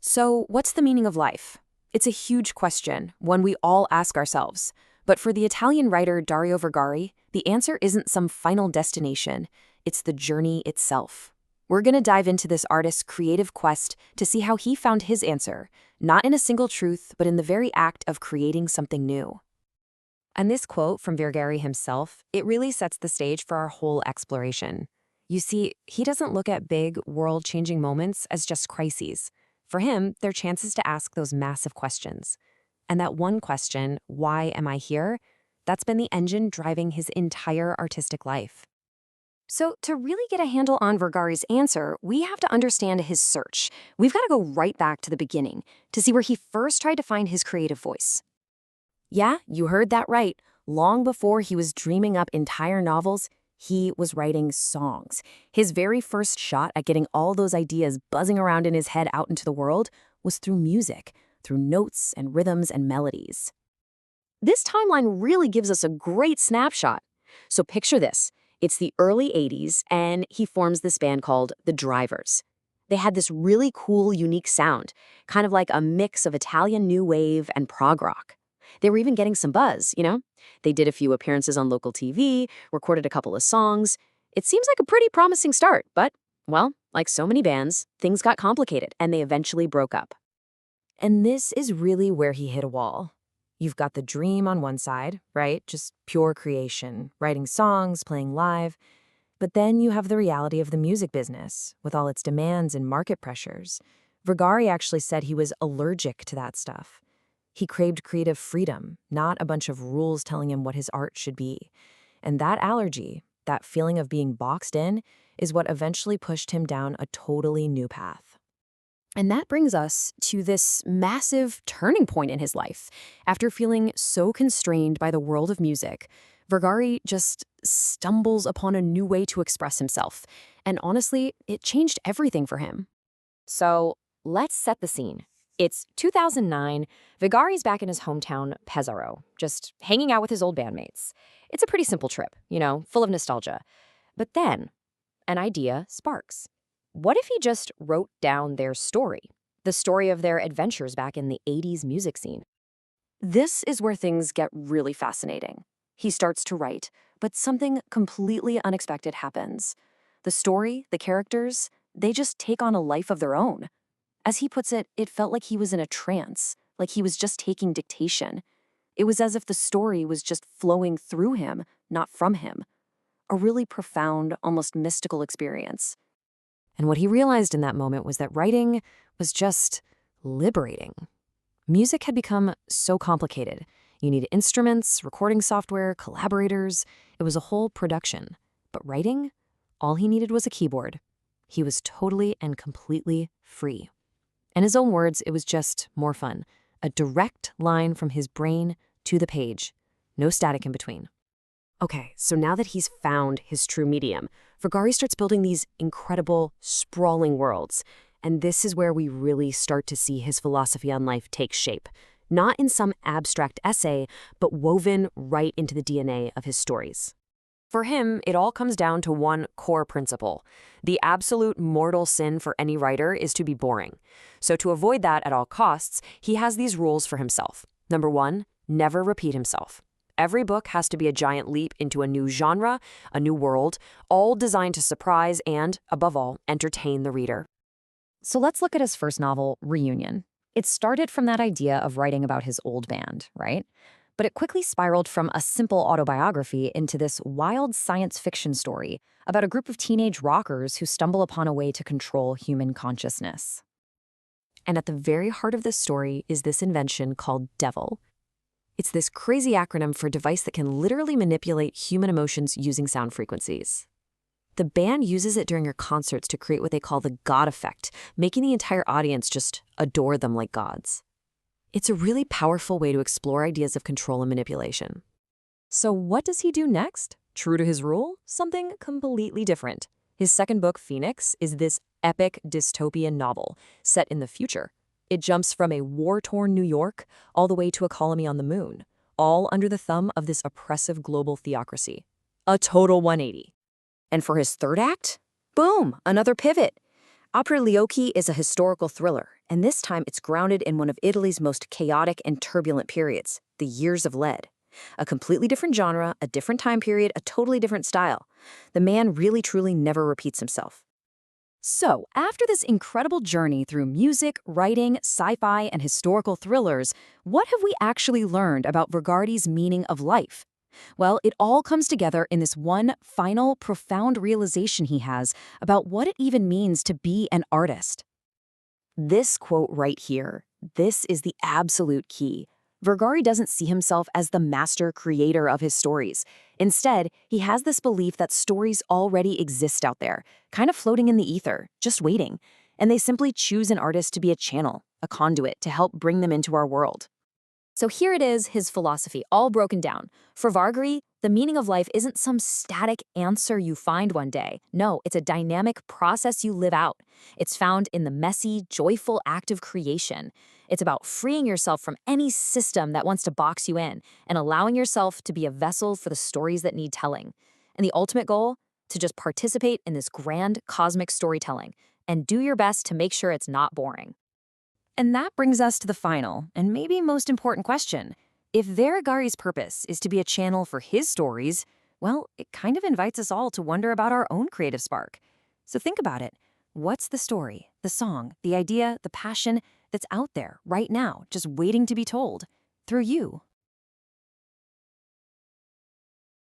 So, what's the meaning of life? It's a huge question, one we all ask ourselves. But for the Italian writer Dario Vergari, the answer isn't some final destination, it's the journey itself. We're going to dive into this artist's creative quest to see how he found his answer, not in a single truth, but in the very act of creating something new. And this quote from Vergari himself, it really sets the stage for our whole exploration. You see, he doesn't look at big, world-changing moments as just crises. For him, they're chances to ask those massive questions. And that one question, why am I here? That's been the engine driving his entire artistic life. So to really get a handle on Vergari's answer, we have to understand his search. We've got to go right back to the beginning to see where he first tried to find his creative voice. Yeah, you heard that right. Long before he was dreaming up entire novels, he was writing songs. His very first shot at getting all those ideas buzzing around in his head out into the world was through music, through notes and rhythms and melodies. This timeline really gives us a great snapshot. So picture this. It's the early 80s, and he forms this band called The Drivers. They had this really cool, unique sound, kind of like a mix of Italian new wave and prog rock. They were even getting some buzz, you know? They did a few appearances on local TV, recorded a couple of songs. It seems like a pretty promising start, but, well, like so many bands, things got complicated, and they eventually broke up. And this is really where he hit a wall. You've got the dream on one side, right? Just pure creation, writing songs, playing live. But then you have the reality of the music business, with all its demands and market pressures. Vergari actually said he was allergic to that stuff. He craved creative freedom, not a bunch of rules telling him what his art should be. And that allergy, that feeling of being boxed in, is what eventually pushed him down a totally new path. And that brings us to this massive turning point in his life. After feeling so constrained by the world of music, Vergari just stumbles upon a new way to express himself. And honestly, it changed everything for him. So let's set the scene. It's 2009. Vergari's back in his hometown, Pesaro, just hanging out with his old bandmates. It's a pretty simple trip, full of nostalgia. But then, an idea sparks. What if he just wrote down their story? The story of their adventures back in the 80s music scene. This is where things get really fascinating. He starts to write, but something completely unexpected happens. The story, the characters, they just take on a life of their own. As he puts it, it felt like he was in a trance, like he was just taking dictation. It was as if the story was just flowing through him, not from him. A really profound, almost mystical experience. And what he realized in that moment was that writing was just liberating. Music had become so complicated. You needed instruments, recording software, collaborators. It was a whole production. But writing, all he needed was a keyboard. He was totally and completely free. In his own words, it was just more fun. A direct line from his brain to the page. No static in between. Okay, so now that he's found his true medium, Vergari starts building these incredible, sprawling worlds. And this is where we really start to see his philosophy on life take shape. Not in some abstract essay, but woven right into the DNA of his stories. For him, it all comes down to one core principle. The absolute mortal sin for any writer is to be boring. So to avoid that at all costs, he has these rules for himself. Number one, never repeat himself. Every book has to be a giant leap into a new genre, a new world, all designed to surprise and, above all, entertain the reader. So let's look at his first novel, Reunion. It started from that idea of writing about his old band, right? But it quickly spiraled from a simple autobiography into this wild science fiction story about a group of teenage rockers who stumble upon a way to control human consciousness. And at the very heart of this story is this invention called Devil. It's this crazy acronym for a device that can literally manipulate human emotions using sound frequencies. The band uses it during their concerts to create what they call the God effect, making the entire audience just adore them like gods. It's a really powerful way to explore ideas of control and manipulation. So what does he do next? True to his rule, something completely different. His second book, Phoenix, is this epic dystopian novel set in the future. It jumps from a war-torn New York all the way to a colony on the moon, all under the thumb of this oppressive global theocracy. A total 180. And for his third act, boom, another pivot. Opera Liocchi is a historical thriller, and this time it's grounded in one of Italy's most chaotic and turbulent periods, the Years of Lead. A completely different genre, a different time period, a totally different style. The man really truly never repeats himself. So, after this incredible journey through music, writing, sci-fi, and historical thrillers, what have we actually learned about Vergardi's meaning of life? Well, it all comes together in this one final, profound realization he has about what it even means to be an artist. This quote right here, this is the absolute key. Vergari doesn't see himself as the master creator of his stories. Instead, he has this belief that stories already exist out there, kind of floating in the ether, just waiting. And they simply choose an artist to be a channel, a conduit to help bring them into our world. So here it is, his philosophy, all broken down. For Vergari, the meaning of life isn't some static answer you find one day. No, it's a dynamic process you live out. It's found in the messy, joyful act of creation. It's about freeing yourself from any system that wants to box you in and allowing yourself to be a vessel for the stories that need telling. And the ultimate goal? To just participate in this grand cosmic storytelling and do your best to make sure it's not boring. And that brings us to the final, and maybe most important question. If Vergari's purpose is to be a channel for his stories, well, it kind of invites us all to wonder about our own creative spark. So think about it. What's the story, the song, the idea, the passion that's out there right now, just waiting to be told? Through you.